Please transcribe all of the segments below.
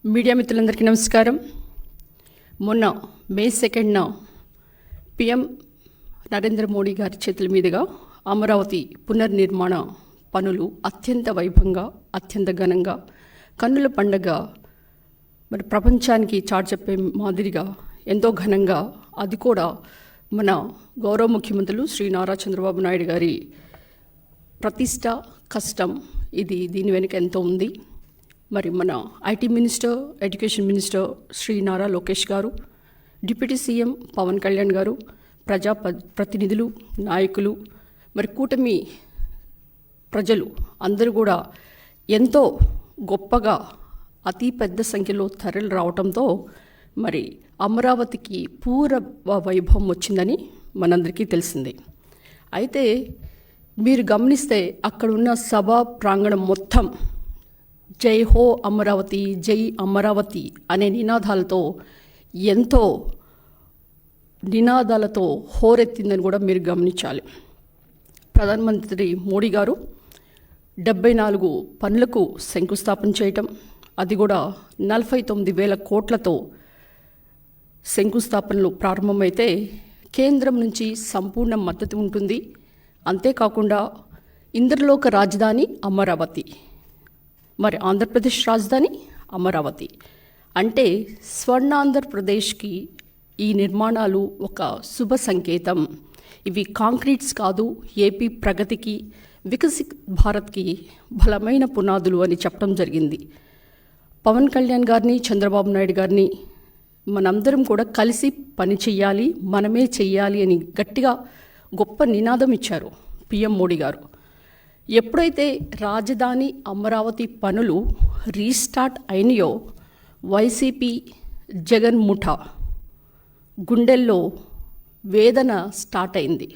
Media మిత్రులందరికీ నమస్కారం. మొన్న మే 2న పిఎం నరేంద్ర మోడీ గారి చేతుల మీదుగా అమరావతి పునర్నిర్మాణ పనులు అత్యంత వైభవంగా, అత్యంత ఘనంగా, కన్నుల పండగ, మరి ప్రపంచానికి చాటి చెప్పే మాదిరిగా ఎంతో ఘనంగా, అది కూడా మన గౌరవ ముఖ్యమంత్రులు శ్రీ నారా చంద్రబాబు నాయుడు గారి ప్రతిష్ట, కష్టం, దీని వెనుక ఎంతో ఉంది. మరి మన IT minister, education minister Shri Nara Lokesh గారు, డిప్యూటీ సీఎం పవన్ కళ్యాణ్ గారు, ప్రతినిధులు, నాయకులు, మరి కూటమి ప్రజలు అందరూ కూడా ఎంతో గొప్పగా అతి పెద్ద సంఖ్యలో తరలి రావడంతో మరి అమరావతికి పూర్వ వైభవం వచ్చిందని మనందరికీ తెలిసిందే. అయితే మీరు గమనిస్తే అక్కడున్న సభా ప్రాంగణం మొత్తం జై హో అమరావతి, జై అమరావతి అనే నినాదాలతో హోరెత్తిందని కూడా మీరు గమనించాలి. ప్రధానమంత్రి మోడీ గారు 74 పనులకు శంకుస్థాపన చేయటం, అది కూడా 49,000 కోట్లతో శంకుస్థాపనలు ప్రారంభమైతే కేంద్రం నుంచి సంపూర్ణ మద్దతు ఉంటుంది. అంతేకాకుండా ఇంద్రలోక రాజధాని అమరావతి, మరి ఆంధ్రప్రదేశ్ రాజధాని అమరావతి అంటే స్వర్ణాంధ్రప్రదేశ్కి ఈ నిర్మాణాలు ఒక శుభ సంకేతం. ఇవి కాంక్రీట్స్ కాదు, ఏపీ ప్రగతికి, వికసిత్ భారత్కి బలమైన పునాదులు అని చెప్పడం జరిగింది. పవన్ కళ్యాణ్ గారిని, చంద్రబాబు నాయుడు గారిని మనందరం కూడా కలిసి పని చెయ్యాలి, మనమే చెయ్యాలి అని గట్టిగా గొప్ప నినాదం ఇచ్చారు పిఎం మోడీ గారు. ఎప్పుడైతే రాజధాని అమరావతి పనులు రీస్టార్ట్ అయినాయో వైసీపీ జగన్ ముఠా గుండెల్లో వేదన స్టార్ట్ అయింది.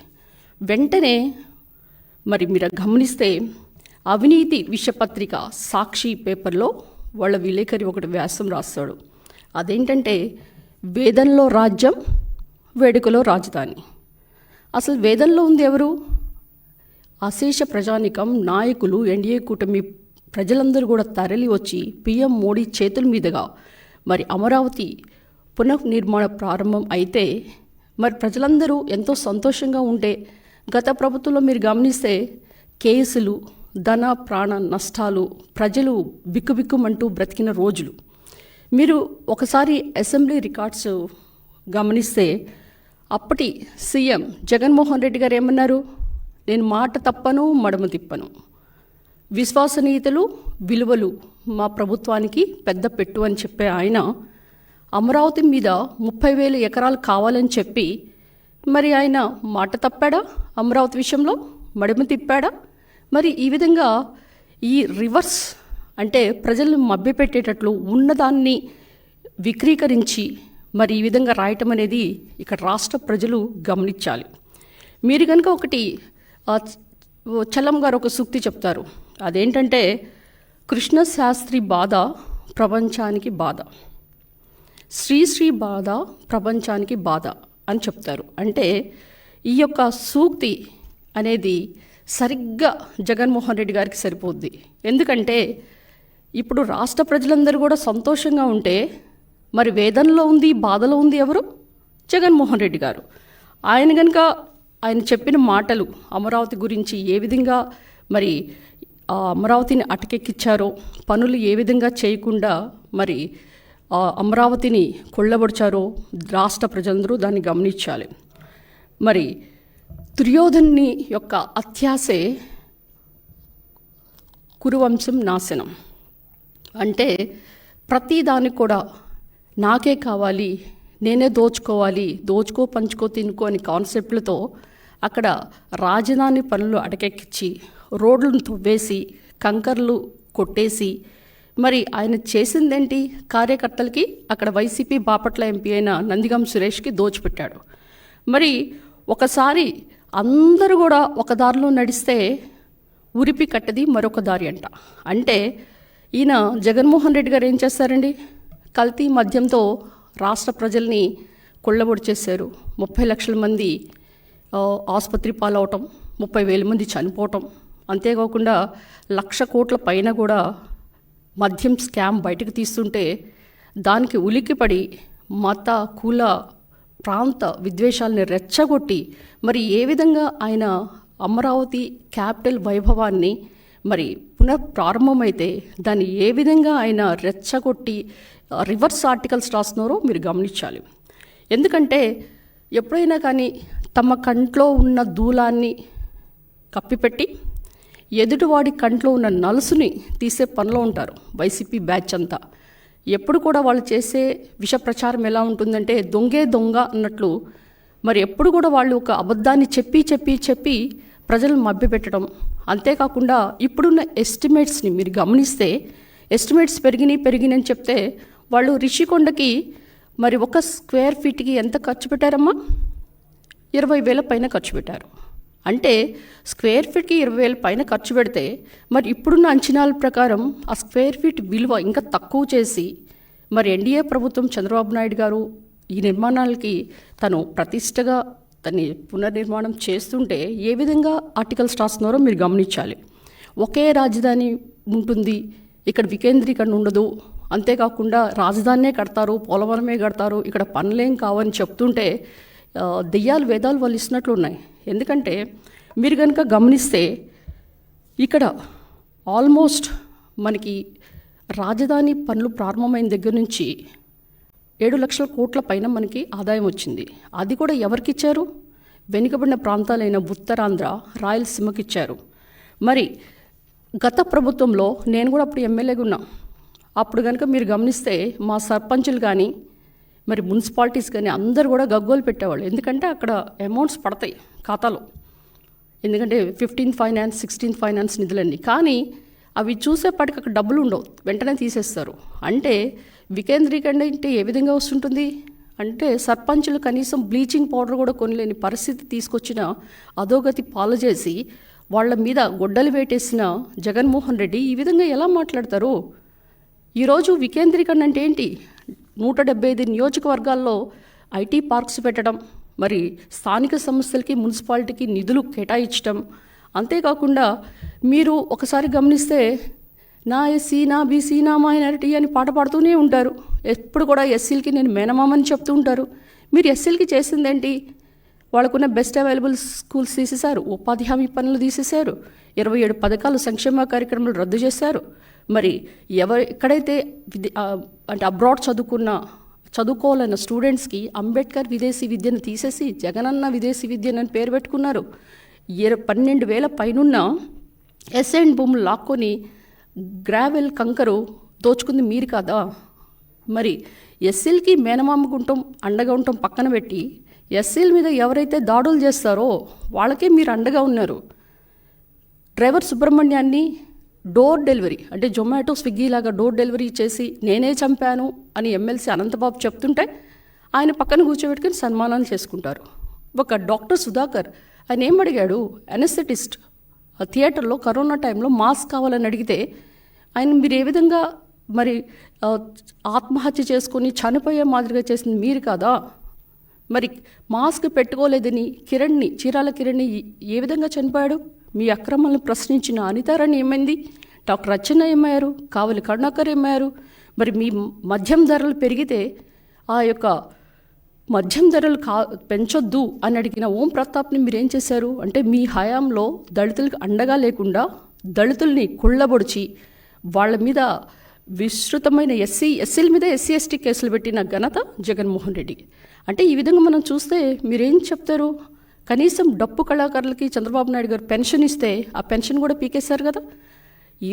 వెంటనే మరి మీరు గమనిస్తే అవినీతి విషపత్రిక సాక్షి పేపర్లో వాళ్ళ విలేకరి ఒకటి వ్యాసం రాస్తాడు. అదేంటంటే వేదనలో రాజ్యం, వేడుకలో రాజధాని. అసలు వేదనలో ఉంది ఎవరు? అశేష ప్రజానికం, నాయకులు, ఎన్డీఏ కూటమి ప్రజలందరూ కూడా తరలి వచ్చి పిఎం మోడీ చేతుల మీదుగా మరి అమరావతి పునర్నిర్మాణ ప్రారంభం అయితే మరి ప్రజలందరూ ఎంతో సంతోషంగా ఉంటే, గత ప్రభుత్వంలో మీరు గమనిస్తే కేసులు, ధన ప్రాణ నష్టాలు, ప్రజలు బిక్కుబిక్కుమంటూ బ్రతికిన రోజులు. మీరు ఒకసారి అసెంబ్లీ రికార్డ్స్ గమనిస్తే అప్పటి సీఎం జగన్మోహన్ రెడ్డి గారు ఏమన్నారు? నేను మాట తప్పను, మడమ తిప్పను, విశ్వసనీయతలు, విలువలు మా ప్రభుత్వానికి పెద్ద పెట్టు అని చెప్పే ఆయన అమరావతి మీద 30,000 ఎకరాలు కావాలని చెప్పి మరి ఆయన మాట తప్పాడా? అమరావతి విషయంలో మడమ తిప్పాడా? మరి ఈ విధంగా ఈ రివర్స్ అంటే ప్రజలను మభ్యపెట్టేటట్లు ఉన్నదాన్ని విక్రీకరించి మరి ఈ విధంగా రాయటం అనేది ఇక్కడ రాష్ట్ర ప్రజలు గమనించాలి. మీరు కనుక ఒకటి చలం గారు ఒక సూక్తి చెప్తారు. అదేంటంటే కృష్ణశాస్త్రి బాధ ప్రపంచానికి బాధ, శ్రీశ్రీ బాధ ప్రపంచానికి బాధ అని చెప్తారు. అంటే ఈ యొక్క సూక్తి అనేది సరిగ్గా జగన్మోహన్ రెడ్డి గారికి సరిపోద్ది. ఎందుకంటే ఇప్పుడు రాష్ట్ర ప్రజలందరూ కూడా సంతోషంగా ఉంటే మరి వేదనలో ఉంది, బాధలో ఉంది ఎవరు? జగన్మోహన్ రెడ్డి గారు. ఆయన చెప్పిన మాటలు అమరావతి గురించి ఏ విధంగా మరి అమరావతిని అటకెక్కిచ్చారో, పనులు ఏ విధంగా చేయకుండా మరి అమరావతిని కొల్లబడిచారో రాష్ట్ర ప్రజలందరూ దాన్ని గమనించాలి. మరి దుర్యోధనుని యొక్క అత్యాసే కురువంశం నాశనం. అంటే ప్రతిదానికి కూడా నాకే కావాలి, నేనే దోచుకోవాలి, దోచుకో పంచుకో తినుకో అని కాన్సెప్ట్లతో అక్కడ రాజధాని పనులు అటకెక్కించి రోడ్లను తవ్వేసి కంకర్లు కొట్టేసి మరి ఆయన చేసిందేంటి? కార్యకర్తలకి అక్కడ వైసీపీ బాపట్ల ఎంపీ అయిన నందిగం సురేష్కి దోచిపెట్టాడు. మరి ఒకసారి అందరూ కూడా ఒక దారిలో నడిస్తే ఉరిపి కట్టది మరొక దారి అంట. అంటే ఈయన జగన్మోహన్ రెడ్డి గారు ఏం చేస్తారండి? కల్తీ మద్యంతో రాష్ట్ర ప్రజల్ని కొల్లబొడిచేశారు. 30 లక్షల మంది ఆసుపత్రి పాలవటం, 30,000 మంది చనిపోవటం, అంతేకాకుండా 1,00,000 కోట్ల పైన కూడా మద్యం స్కామ్ బయటకు తీస్తుంటే దానికి ఉలిక్కిపడి మత కుల ప్రాంత విద్వేషాలని రెచ్చగొట్టి మరి ఏ విధంగా ఆయన అమరావతి క్యాపిటల్ వైభవాన్ని మరి పునఃప్రారంభమైతే దాన్ని ఏ విధంగా ఆయన రెచ్చగొట్టి రివర్స్ ఆర్టికల్స్ రాస్తున్నారో మీరు గమనించాలి. ఎందుకంటే ఎప్పుడైనా కానీ తమ కంట్లో ఉన్న దూలాన్ని కప్పిపెట్టి ఎదుటివాడి కంట్లో ఉన్న నలుసుని తీసే పనిలో ఉంటారు వైసీపీ బ్యాచ్ అంతా. ఎప్పుడు కూడా వాళ్ళు చేసే విష ప్రచారం ఎలా ఉంటుందంటే దొంగే దొంగ అన్నట్లు మరి ఎప్పుడు కూడా వాళ్ళు ఒక అబద్ధాన్ని చెప్పి ప్రజలను మభ్యపెట్టడం. అంతేకాకుండా ఇప్పుడున్న ఎస్టిమేట్స్ని మీరు గమనిస్తే ఎస్టిమేట్స్ పెరిగినాయి అని చెప్తే వాళ్ళు రిషికొండకి మరి 1 స్క్వేర్ ఫీట్కి ఎంత ఖర్చు పెట్టారమ్మా? 20,000 పైన ఖర్చు పెట్టారు. అంటే స్క్వేర్ ఫీట్కి 20,000 పైన ఖర్చు పెడితే మరి ఇప్పుడున్న అంచనాల ప్రకారం ఆ స్క్వేర్ ఫీట్ విలువ ఇంకా తక్కువ చేసి మరి ఎన్డీఏ ప్రభుత్వం చంద్రబాబు నాయుడు గారు ఈ నిర్మాణాలకి తను ప్రతిష్టగా దాన్ని పునర్నిర్మాణం చేస్తుంటే ఏ విధంగా ఆర్టికల్స్ రాస్తున్నారో మీరు గమనించాలి. ఒకే రాజధాని ఉంటుంది, ఇక్కడ వికేంద్రీకరణ ఉండదు, అంతేకాకుండా రాజధానినే కడతారు, పోలవరమే కడతారు, ఇక్కడ పనులేం కావని చెప్తుంటే దెయ్యాలు వేదాలు వాళ్ళు ఇస్తున్నట్లు ఉన్నాయి. ఎందుకంటే మీరు కనుక గమనిస్తే ఇక్కడ ఆల్మోస్ట్ మనకి రాజధాని పనులు ప్రారంభమైన దగ్గర నుంచి 7 లక్షల కోట్ల పైన మనకి ఆదాయం వచ్చింది. అది కూడా ఎవరికి ఇచ్చారు? వెనుకబడిన ప్రాంతాలైన ఉత్తరాంధ్ర, రాయలసీమకి ఇచ్చారు. మరి గత ప్రభుత్వంలో నేను కూడా అప్పుడు ఎమ్మెల్యేగా ఉన్నా. అప్పుడు కనుక మీరు గమనిస్తే మా సర్పంచులు కానీ మరి మున్సిపాలిటీస్ కానీ అందరూ కూడా గగ్గోలు పెట్టేవాళ్ళు. ఎందుకంటే అక్కడ అమౌంట్స్ పడతాయి ఖాతాలో, ఎందుకంటే 15th ఫైనాన్స్ 16th ఫైనాన్స్ నిధులన్నీ. కానీ అవి చూసేపాటికి అక్కడ డబ్బులు ఉండవు, వెంటనే తీసేస్తారు. అంటే వికేంద్రీకరణ అంటే ఏ విధంగా వస్తుంటుంది అంటే సర్పంచులు కనీసం బ్లీచింగ్ పౌడర్ కూడా కొనలేని పరిస్థితి తీసుకొచ్చిన అధోగతి పాలు చేసి వాళ్ళ మీద గొడ్డలు వేటేసిన జగన్మోహన్ రెడ్డి ఈ విధంగా ఎలా మాట్లాడతారు? ఈరోజు వికేంద్రీకరణ అంటే ఏంటి? 175 నియోజకవర్గాల్లో ఐటీ పార్క్స్ పెట్టడం, మరి స్థానిక సంస్థలకి మున్సిపాలిటీకి నిధులు కేటాయించడం. అంతేకాకుండా మీరు ఒకసారి గమనిస్తే నా ఎస్సీ, నా బీసీ, నా మైనారిటీ అని పాట పాడుతూనే ఉంటారు. ఎప్పుడు కూడా ఎస్సీలకి నేను మేనమామని చెప్తూ ఉంటారు. మీరు ఎస్సీలకి చేసిందేంటి? వాళ్ళకున్న బెస్ట్ అవైలబుల్ స్కూల్స్ తీసేశారు, ఉపాధి హామీ పనులు తీసేశారు, 27 పథకాలు సంక్షేమ కార్యక్రమాలు రద్దు చేశారు. మరి ఎక్కడైతే అంటే అబ్రాడ్ చదువుకోవాలన్న స్టూడెంట్స్కి అంబేద్కర్ విదేశీ విద్యను తీసేసి జగనన్న విదేశీ విద్యను అని పేరు పెట్టుకున్నారు. 12,000 పైనున్న ఎస్ఎండ్ భూములు లాక్కొని గ్రావెల్ కంకరు దోచుకుంది మీరు కాదా? మరి ఎస్సీలకి మేనమామకుంటాం అండగా ఉంటాం పక్కన పెట్టి ఎస్సీల మీద ఎవరైతే దాడులు చేస్తారో వాళ్ళకే మీరు అండగా ఉన్నారు. డ్రైవర్ సుబ్రహ్మణ్యాన్ని డోర్ డెలివరీ అంటే జొమాటో స్విగ్గీ లాగా డోర్ డెలివరీ చేసి నేనే చంపాను అని ఎమ్మెల్సీ అనంతబాబు చెప్తుంటే ఆయన పక్కన కూర్చోబెట్టుకుని సన్మానాలు చేసుకుంటారు. ఒక డాక్టర్ సుధాకర్ ఆయన ఏం అడిగాడు? అనెస్థెటిస్ట్ థియేటర్లో కరోనా టైంలో మాస్క్ కావాలని అడిగితే ఆయన మీరు ఏ విధంగా మరి ఆత్మహత్య చేసుకొని చనిపోయే మాదిరిగా చేసింది మీరు కాదా? మరి మాస్క్ పెట్టుకోలేదని చీరాల కిరణ్ని ఏ విధంగా చనిపోయాడు? మీ అక్రమాలను ప్రశ్నించిన అనితారాణి ఏమైంది? డాక్టర్ అచ్చెన్న ఏమయ్యారు? కావలి కరుణాకర్ ఏమయ్యారు? మరి మీ మద్యం ధరలు పెరిగితే ఆ యొక్క మద్యం ధరలు పెంచొద్దు అని అడిగిన ఓం ప్రతాప్ని మీరేం చేశారు? అంటే మీ హయాంలో దళితులకు అండగా లేకుండా దళితుల్ని కుళ్ళబొడిచి వాళ్ళ మీద విస్తృతమైన ఎస్సీల మీద ఎస్సీ ఎస్టీ కేసులు పెట్టిన ఘనత జగన్మోహన్ రెడ్డి. అంటే ఈ విధంగా మనం చూస్తే మీరేం చెప్తారు? కనీసం డప్పు కళాకారులకి చంద్రబాబు నాయుడు గారు పెన్షన్ ఇస్తే ఆ పెన్షన్ కూడా పీకేశారు కదా. ఈ